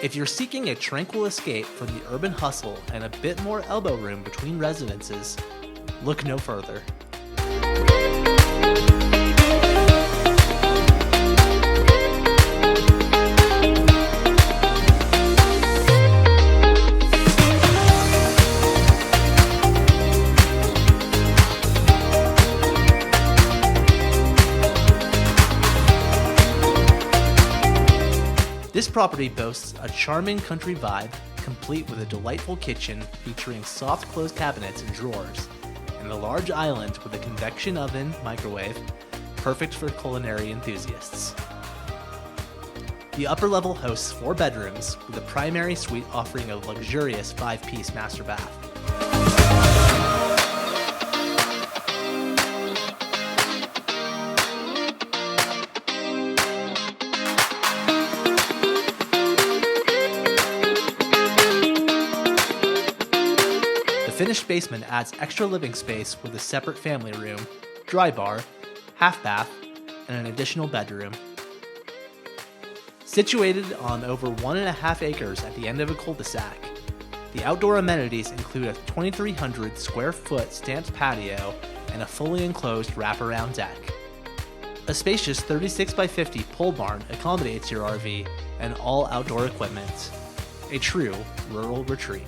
If you're seeking a tranquil escape from the urban hustle and a bit more elbow room between residences, look no further. This property boasts a charming country vibe, complete with a delightful kitchen featuring soft closed cabinets and drawers, and a large island with a convection oven microwave, perfect for culinary enthusiasts. The upper level hosts 4 bedrooms, with a primary suite offering a luxurious 5-piece master bath. The finished basement adds extra living space with a separate family room, dry bar, half bath, and an additional bedroom. Situated on over 1.5 acres at the end of a cul-de-sac, the outdoor amenities include a 2,300 square foot stamped patio and a fully enclosed wraparound deck. A spacious 36 by 50 pole barn accommodates your RV and all outdoor equipment. A true rural retreat.